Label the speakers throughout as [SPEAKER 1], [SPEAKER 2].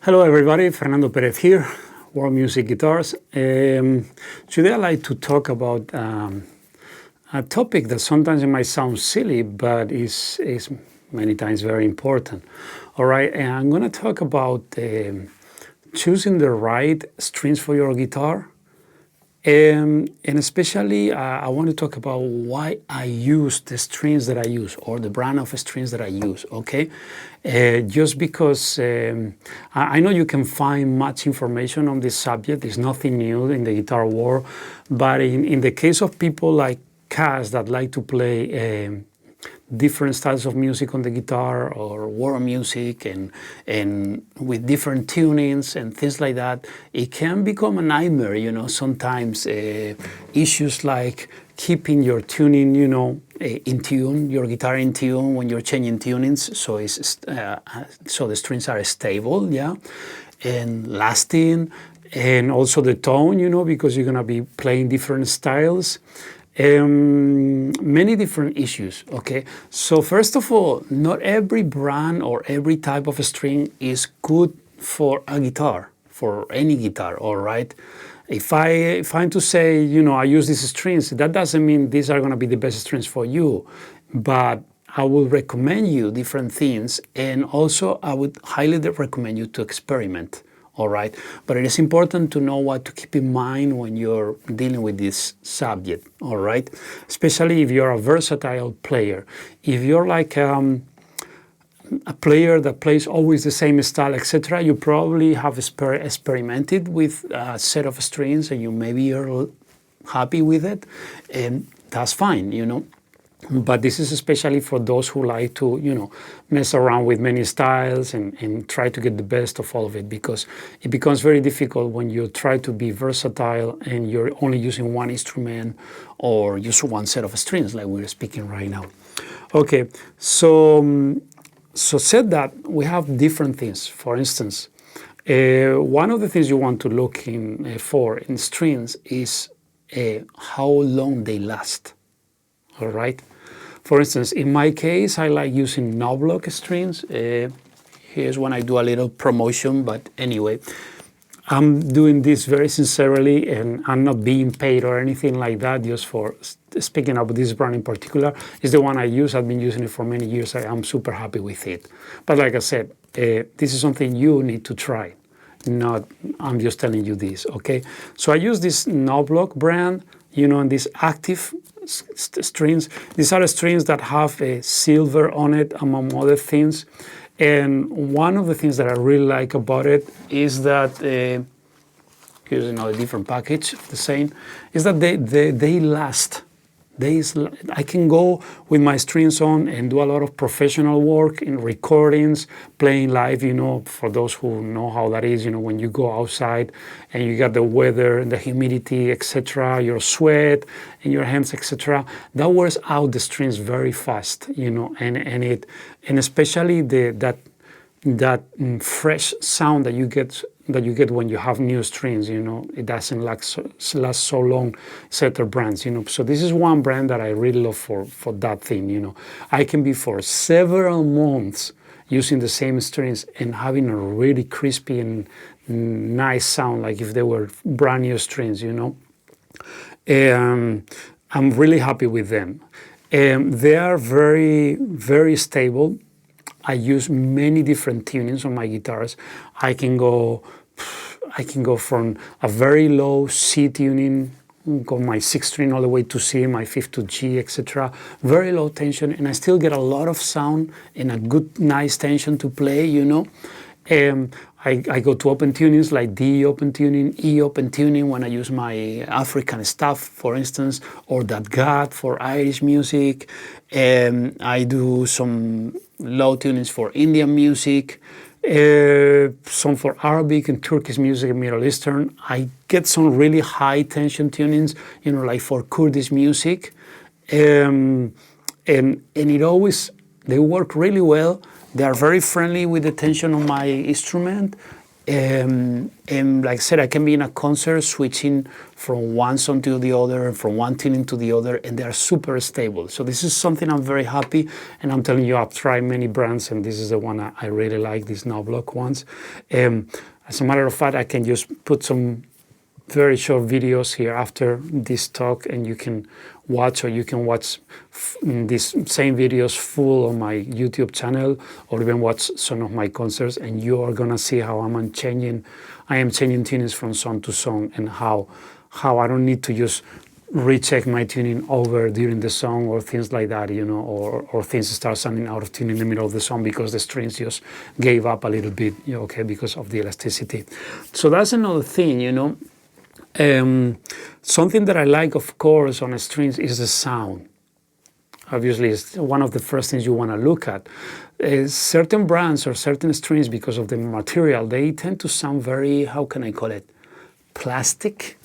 [SPEAKER 1] Hello everybody, Fernando Perez here, World Music Guitars. Today I'd like to talk about a topic that sometimes it might sound silly, but is many times very important. All right, and I'm going to talk about choosing the right strings for your guitar. And especially, I want to talk about why I use the strings that I use, or the brand of strings that I use, okay? Just because I know you can find much information on this subject. It's nothing new in the guitar world. But in the case of people like us that like to play different styles of music on the guitar, or world music, and with different tunings and things like that, it can become a nightmare, sometimes issues like keeping your tuning, in tune, your guitar in tune when you're changing tunings, so the strings are stable, and lasting, and also the tone, because you're gonna be playing different styles. Many different issues, okay? So first of all, not every brand or every type of string is good for a guitar, for any guitar, all right? If I'm to say, I use these strings, that doesn't mean these are gonna be the best strings for you, but I will recommend you different things, and also I would highly recommend you to experiment. All right, but it is important to know what to keep in mind when you're dealing with this subject, all right? Especially if you're a versatile player. If you're like a player that plays always the same style, etc., you probably have experimented with a set of strings and you're happy with it, and that's fine, But this is especially for those who like to, mess around with many styles and try to get the best of all of it, because it becomes very difficult when you try to be versatile and you're only using one instrument or use one set of strings like we're speaking right now. Okay, so said that, we have different things. For instance, one of the things you want to look for in strings is how long they last, all right? For instance, in my case, I like using no-block strings. Here's when I do a little promotion, but anyway, I'm doing this very sincerely, and I'm not being paid or anything like that, just for speaking about this brand in particular. It's the one I use. I've been using it for many years. I'm super happy with it. But like I said, this is something you need to try. I'm just telling you this, okay? So I use this no-block brand, and these active strings. These are strings that have a silver on it, among other things. And one of the things that I really like about it is that, here's another different package of the same, is that they last. I can go with my strings on and do a lot of professional work in recordings, playing live, for those who know how that is, when you go outside and you got the weather and the humidity, etc., your sweat in your hands, etc., that wears out the strings very fast, and especially that fresh sound that you get when you have new strings, it doesn't last so long, certain brands, So this is one brand that I really love for that thing, I can be for several months using the same strings and having a really crispy and nice sound, like if they were brand new strings, I'm really happy with them. They are very, very stable. I use many different tunings on my guitars. I can go from a very low C tuning, go my 6th string all the way to C, my 5th to G, etc. Very low tension, and I still get a lot of sound and a good, nice tension to play, I go to open tunings like D open tuning, E open tuning when I use my African stuff, for instance, or that God for Irish music. I do some low tunings for Indian music, some for Arabic and Turkish music and Middle Eastern. I get some really high tension tunings, like for Kurdish music. And they work really well. They are very friendly with the tension on my instrument, And like I said, I can be in a concert switching from one song to the other, from one tuning to the other, and they are super stable. So this is something I'm very happy, and I'm telling you, I've tried many brands, and this is the one I really like, these knob-lock ones. As a matter of fact, I can just put some very short videos here after this talk, and you can watch, or you can watch these same videos full on my YouTube channel, or even watch some of my concerts, and you are gonna see how I am changing tunings from song to song, and how I don't need to just recheck my tuning over during the song or things like that, you know, or things start sounding out of tune in the middle of the song because the strings just gave up a little bit, okay, because of the elasticity. So that's another thing, you know. Something that I like, of course, on strings is the sound. Obviously, it's one of the first things you want to look at. Certain brands or certain strings, because of the material, they tend to sound very, how can I call it, plastic.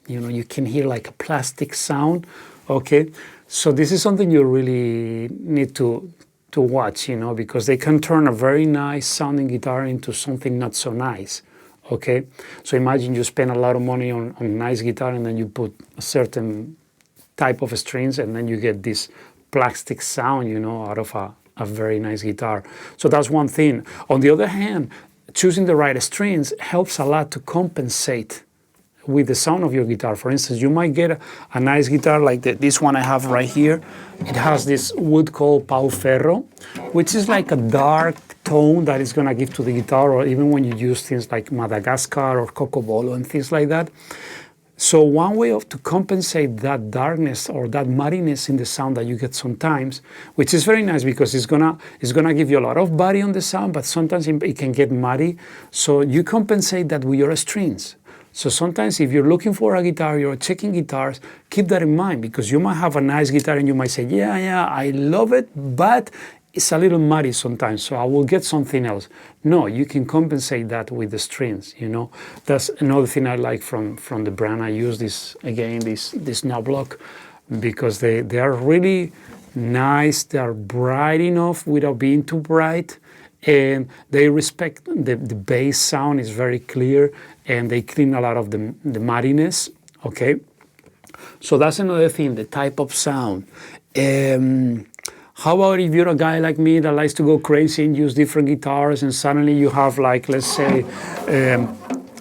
[SPEAKER 1] You know, you can hear like a plastic sound, okay? So this is something you really need to watch, you know, because they can turn a very nice sounding guitar into something not so nice. Okay, so imagine you spend a lot of money on a nice guitar, and then you put a certain type of strings, and then you get this plastic sound, you know, out of a very nice guitar. So that's one thing. On the other hand, choosing the right strings helps a lot to compensate with the sound of your guitar. For instance, you might get a nice guitar like this one I have right here. It has this wood called pau ferro, which is like a dark tone that is gonna give to the guitar, or even when you use things like Madagascar or Cocobolo and things like that. So one way to compensate that darkness or that muddiness in the sound that you get sometimes, which is very nice because it's gonna give you a lot of body on the sound, but sometimes it can get muddy. So you compensate that with your strings. So sometimes if you're looking for a guitar, you're checking guitars, keep that in mind, because you might have a nice guitar and you might say, yeah, I love it, but it's a little muddy sometimes, so I will get something else. No, you can compensate that with the strings, you know. That's another thing I like from the brand. I use this knob-lock, because they are really nice, they are bright enough without being too bright, and they respect the bass sound is very clear, and they clean a lot of the muddiness, okay? So that's another thing, the type of sound. How about if you're a guy like me that likes to go crazy and use different guitars, and suddenly you have, like, let's say, a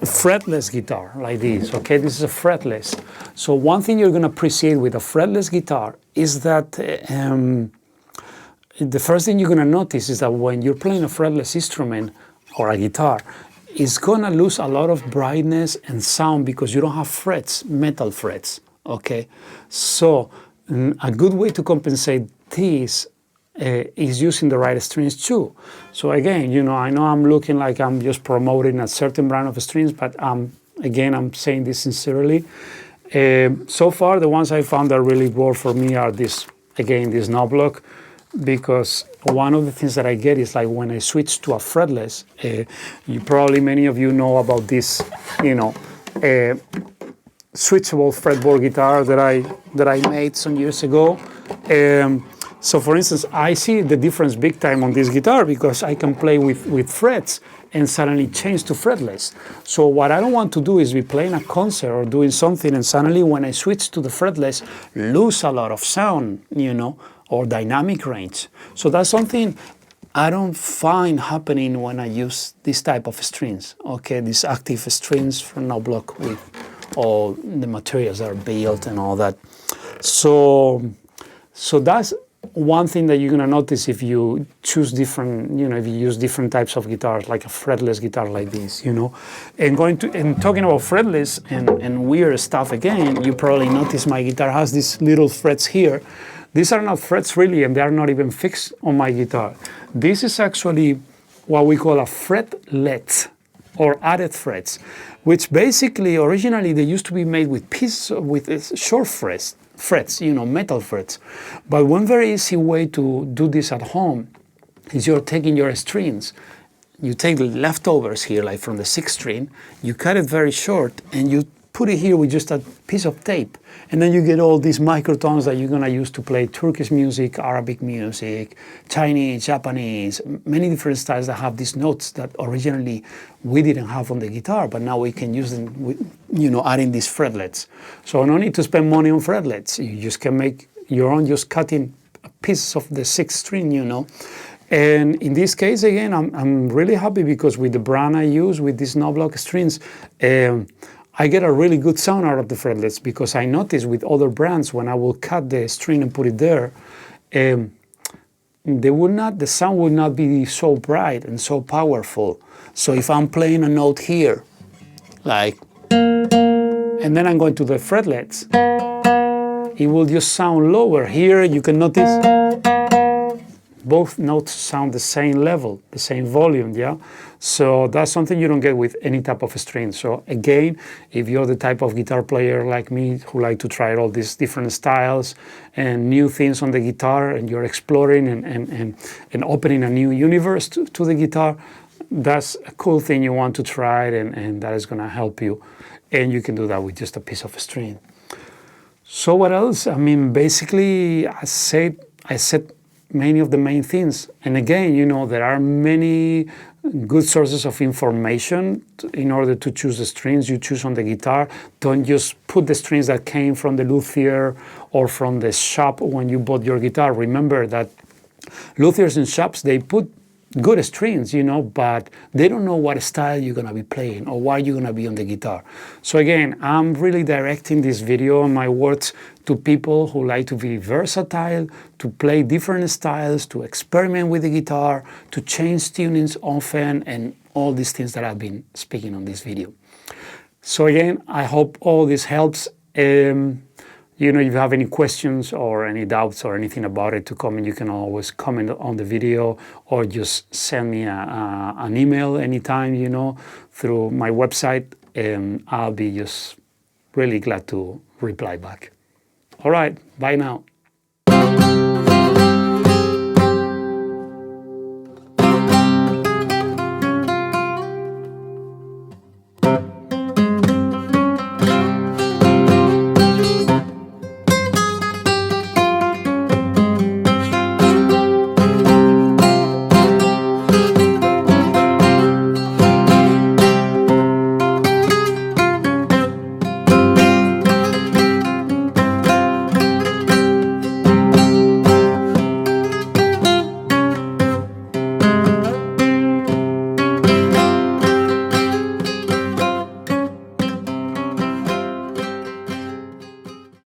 [SPEAKER 1] fretless guitar like this, okay? This is a fretless. So one thing you're gonna appreciate with a fretless guitar is that the first thing you're gonna notice is that when you're playing a fretless instrument or a guitar, it's gonna lose a lot of brightness and sound because you don't have frets, metal frets, okay? So a good way to compensate this is using the right strings too. So again, you know I'm looking like I'm just promoting a certain brand of strings, but again, I'm saying this sincerely. So far, the ones I found that really work for me are this knob-lock, because one of the things that I get is, like, when I switch to a fretless, many of you know about this, you know, switchable fretboard guitar that I made some years ago. So for instance, I see the difference big time on this guitar, because I can play with frets and suddenly change to fretless. So what I don't want to do is be playing a concert or doing something, and suddenly when I switch to the fretless, lose a lot of sound, you know, or dynamic range. So that's something I don't find happening when I use this type of strings, okay, these active strings from knob-lock with all the materials that are built and all that. So that's one thing that you're gonna notice if you choose different, you know, if you use different types of guitars, like a fretless guitar like this, you know. And talking about fretless and weird stuff again, you probably notice my guitar has these little frets here. These are not frets really, and they are not even fixed on my guitar. This is actually what we call a fretlet, or added frets, which basically originally they used to be made with short frets, you know, metal frets. But one very easy way to do this at home is you're taking your strings, you take the leftovers here, like from the 6th string, you cut it very short, and you put it here with just a piece of tape. And then you get all these microtones that you're gonna use to play Turkish music, Arabic music, Chinese, Japanese, many different styles that have these notes that originally we didn't have on the guitar, but now we can use them with, adding these fretlets. So no need to spend money on fretlets. You just can make your own, just cutting pieces of the sixth string, And in this case, again, I'm really happy because with the brand I use, with these no-block strings, I get a really good sound out of the fretlets, because I notice with other brands, when I will cut the string and put it there, the sound would not be so bright and so powerful. So if I'm playing a note here, like, and then I'm going to the fretlets, it will just sound lower. Here you can notice both notes sound the same level, the same volume, yeah? So that's something you don't get with any type of string. So again, if you're the type of guitar player like me who like to try all these different styles and new things on the guitar, and you're exploring and opening a new universe to the guitar, that's a cool thing you want to try, and that is gonna help you. And you can do that with just a piece of string. So what else? I mean, basically, I said many of the main things. And again, there are many good sources of information in order to choose the strings you choose on the guitar. Don't just put the strings that came from the luthier or from the shop when you bought your guitar. Remember that luthiers and shops, they put good strings, but they don't know what style you're gonna be playing or why you're gonna be on the guitar. So again, I'm really directing this video and my words to people who like to be versatile, to play different styles, to experiment with the guitar, to change tunings often, and all these things that I've been speaking on this video. So again, I hope all this helps. If you have any questions or any doubts or anything about it to comment, you can always comment on the video or just send me an email anytime, through my website, and I'll be just really glad to reply back. All right, bye now.